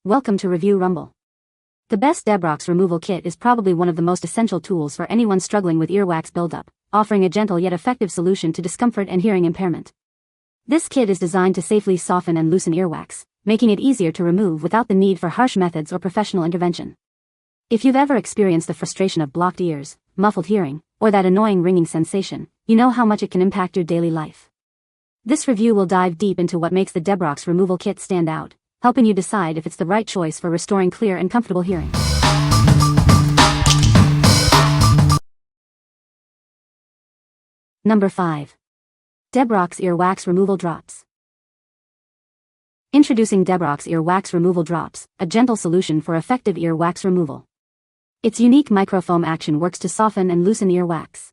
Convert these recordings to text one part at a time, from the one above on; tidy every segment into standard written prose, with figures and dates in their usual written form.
Welcome to Review Rumble. The best Debrox Removal Kit is probably one of the most essential tools for anyone struggling with earwax buildup, offering a gentle yet effective solution to discomfort and hearing impairment. This kit is designed to safely soften and loosen earwax, making it easier to remove without the need for harsh methods or professional intervention. If you've ever experienced the frustration of blocked ears, muffled hearing, or that annoying ringing sensation, you know how much it can impact your daily life. This review will dive deep into what makes the Debrox Removal Kit stand out, helping you decide if it's the right choice for restoring clear and comfortable hearing. Number 5. Debrox Earwax Removal Drops. Introducing Debrox Earwax Removal Drops, a gentle solution for effective earwax removal. Its unique microfoam action works to soften and loosen earwax.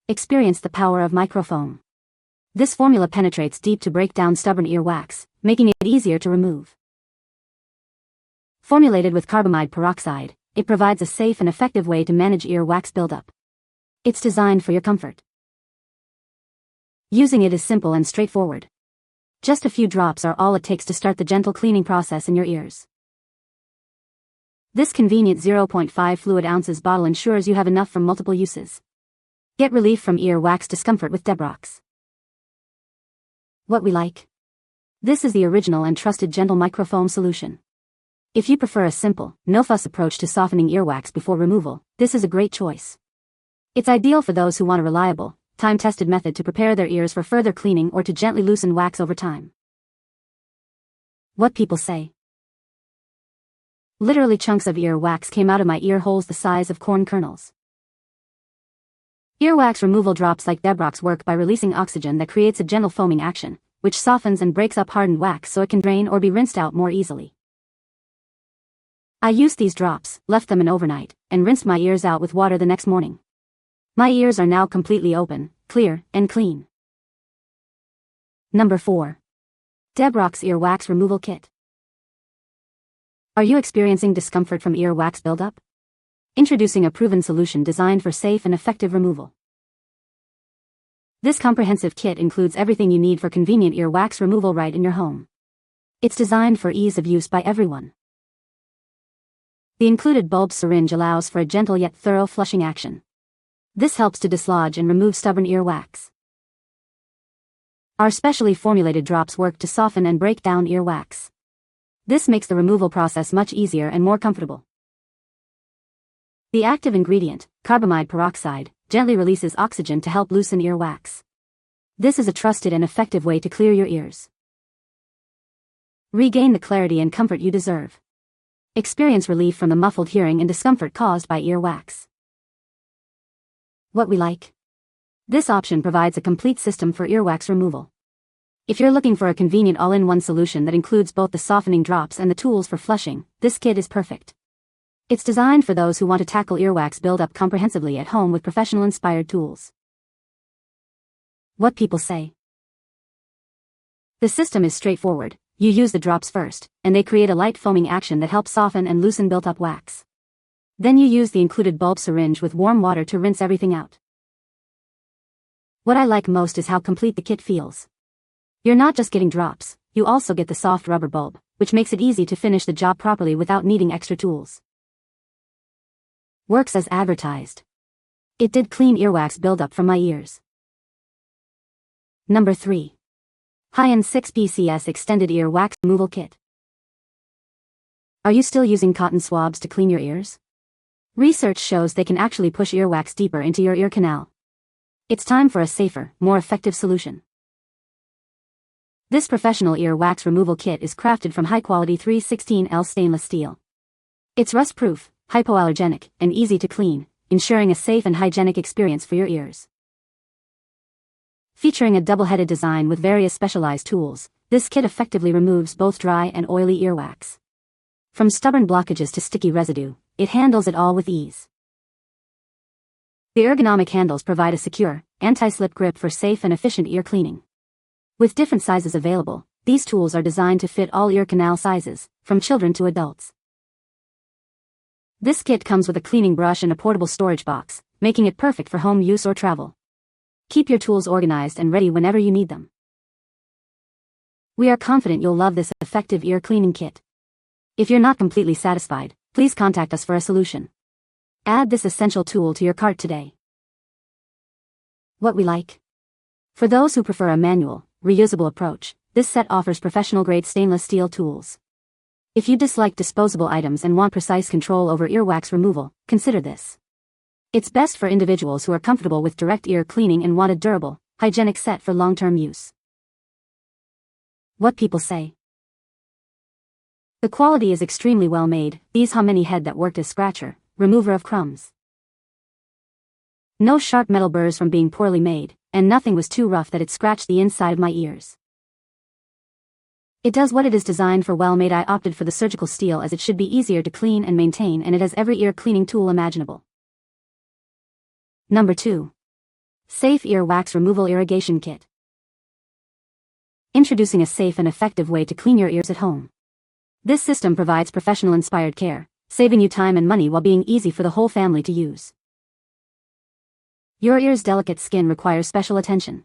Experience the power of microfoam. This formula penetrates deep to break down stubborn earwax, making it easier to remove. Formulated with carbamide peroxide, it provides a safe and effective way to manage earwax buildup. It's designed for your comfort. Using it is simple and straightforward. Just a few drops are all it takes to start the gentle cleaning process in your ears. This convenient 0.5 fluid ounces bottle ensures you have enough for multiple uses. Get relief from earwax discomfort with Debrox. What we like. This is the original and trusted gentle microfoam solution. If you prefer a simple, no-fuss approach to softening earwax before removal, this is a great choice. It's ideal for those who want a reliable, time-tested method to prepare their ears for further cleaning or to gently loosen wax over time. What people say. Literally chunks of earwax came out of my ear holes the size of corn kernels. Earwax removal drops like Debrox work by releasing oxygen that creates a gentle foaming action, which softens and breaks up hardened wax so it can drain or be rinsed out more easily. I used these drops, left them in overnight, and rinsed my ears out with water the next morning. My ears are now completely open, clear, and clean. Number 4. Debrox Earwax Removal Kit. Are you experiencing discomfort from earwax buildup? Introducing a proven solution designed for safe and effective removal. This comprehensive kit includes everything you need for convenient earwax removal right in your home. It's designed for ease of use by everyone. The included bulb syringe allows for a gentle yet thorough flushing action. This helps to dislodge and remove stubborn earwax. Our specially formulated drops work to soften and break down earwax. This makes the removal process much easier and more comfortable. The active ingredient, carbamide peroxide, gently releases oxygen to help loosen earwax. This is a trusted and effective way to clear your ears. Regain the clarity and comfort you deserve. Experience relief from the muffled hearing and discomfort caused by earwax. What we like. This option provides a complete system for earwax removal. If you're looking for a convenient all-in-one solution that includes both the softening drops and the tools for flushing, this kit is perfect. It's designed for those who want to tackle earwax buildup comprehensively at home with professional-inspired tools. What people say. The system is straightforward. You use the drops first, and they create a light foaming action that helps soften and loosen built-up wax. Then you use the included bulb syringe with warm water to rinse everything out. What I like most is how complete the kit feels. You're not just getting drops, you also get the soft rubber bulb, which makes it easy to finish the job properly without needing extra tools. Works as advertised. It did clean earwax buildup from my ears. Number 3. Hion 6PCS Extended Earwax Removal Kit. Are you still using cotton swabs to clean your ears? Research shows they can actually push earwax deeper into your ear canal. It's time for a safer, more effective solution. This professional earwax removal kit is crafted from high-quality 316L stainless steel. It's rust-proof, hypoallergenic, and easy to clean, ensuring a safe and hygienic experience for your ears. Featuring a double-headed design with various specialized tools, this kit effectively removes both dry and oily earwax. From stubborn blockages to sticky residue, it handles it all with ease. The ergonomic handles provide a secure, anti-slip grip for safe and efficient ear cleaning. With different sizes available, these tools are designed to fit all ear canal sizes, from children to adults. This kit comes with a cleaning brush and a portable storage box, making it perfect for home use or travel. Keep your tools organized and ready whenever you need them. We are confident you'll love this effective ear cleaning kit. If you're not completely satisfied, please contact us for a solution. Add this essential tool to your cart today. What we like. For those who prefer a manual, reusable approach, this set offers professional-grade stainless steel tools. If you dislike disposable items and want precise control over earwax removal, consider this. It's best for individuals who are comfortable with direct ear cleaning and want a durable, hygienic set for long-term use. What people say. The quality is extremely well made. These how many head that worked as scratcher, remover of crumbs. No sharp metal burrs from being poorly made, and nothing was too rough that it scratched the inside of my ears. It does what it is designed for. Well made. I opted for the surgical steel as it should be easier to clean and maintain, and it has every ear cleaning tool imaginable. Number 2. Safe Earwax Removal Irrigation Kit. Introducing a safe and effective way to clean your ears at home. This system provides professional-inspired care, saving you time and money while being easy for the whole family to use. Your ear's delicate skin requires special attention.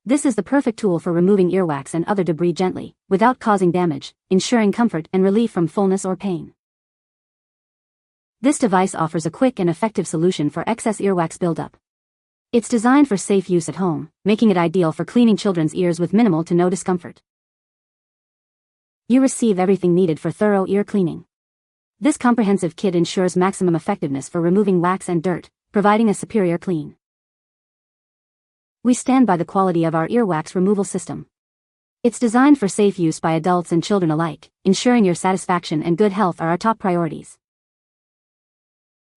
This is the perfect tool for removing earwax and other debris gently, without causing damage, ensuring comfort and relief from fullness or pain. This device offers a quick and effective solution for excess earwax buildup. It's designed for safe use at home, making it ideal for cleaning children's ears with minimal to no discomfort. You receive everything needed for thorough ear cleaning. This comprehensive kit ensures maximum effectiveness for removing wax and dirt, providing a superior clean. We stand by the quality of our earwax removal system. It's designed for safe use by adults and children alike, ensuring your satisfaction and good health are our top priorities.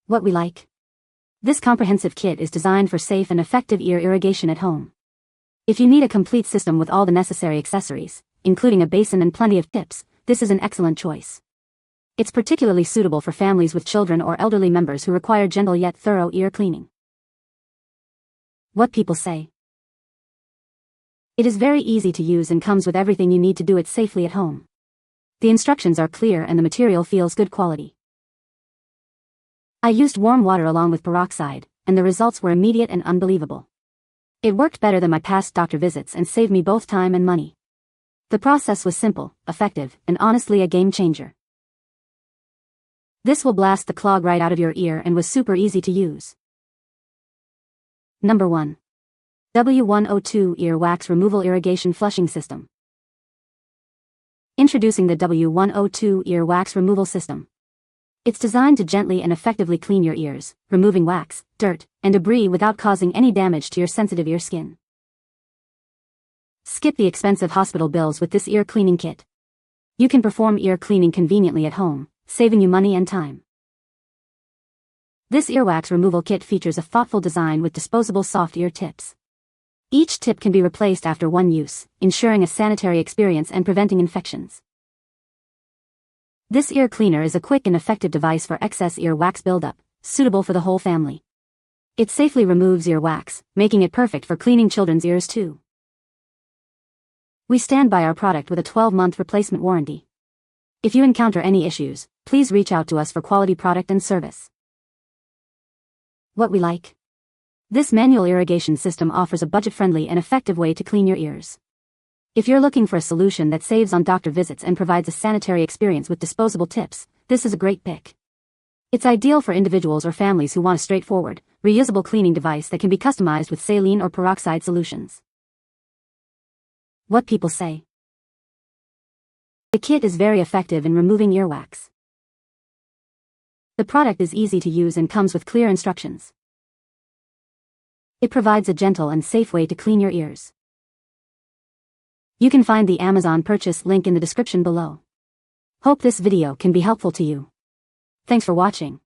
What we like. This comprehensive kit is designed for safe and effective ear irrigation at home. If you need a complete system with all the necessary accessories, including a basin and plenty of tips, this is an excellent choice. It's particularly suitable for families with children or elderly members who require gentle yet thorough ear cleaning. What people say. It is very easy to use and comes with everything you need to do it safely at home. The instructions are clear and the material feels good quality. I used warm water along with peroxide, and the results were immediate and unbelievable. It worked better than my past doctor visits and saved me both time and money. The process was simple, effective, and honestly a game changer. This will blast the clog right out of your ear and was super easy to use. Number 1. W102 Earwax Removal Irrigation Flushing System. Introducing the W102 Earwax Removal System. It's designed to gently and effectively clean your ears, removing wax, dirt, and debris without causing any damage to your sensitive ear skin. Skip the expensive hospital bills with this ear cleaning kit. You can perform ear cleaning conveniently at home, saving you money and time. This earwax removal kit features a thoughtful design with disposable soft ear tips. Each tip can be replaced after one use, ensuring a sanitary experience and preventing infections. This ear cleaner is a quick and effective device for excess ear wax buildup, suitable for the whole family. It safely removes ear wax, making it perfect for cleaning children's ears too. We stand by our product with a 12-month replacement warranty. If you encounter any issues, please reach out to us for quality product and service. What we like. This manual irrigation system offers a budget-friendly and effective way to clean your ears. If you're looking for a solution that saves on doctor visits and provides a sanitary experience with disposable tips, this is a great pick. It's ideal for individuals or families who want a straightforward, reusable cleaning device that can be customized with saline or peroxide solutions. What people say. The kit is very effective in removing earwax. The product is easy to use and comes with clear instructions. It provides a gentle and safe way to clean your ears. You can find the Amazon purchase link in the description below. Hope this video can be helpful to you. Thanks for watching.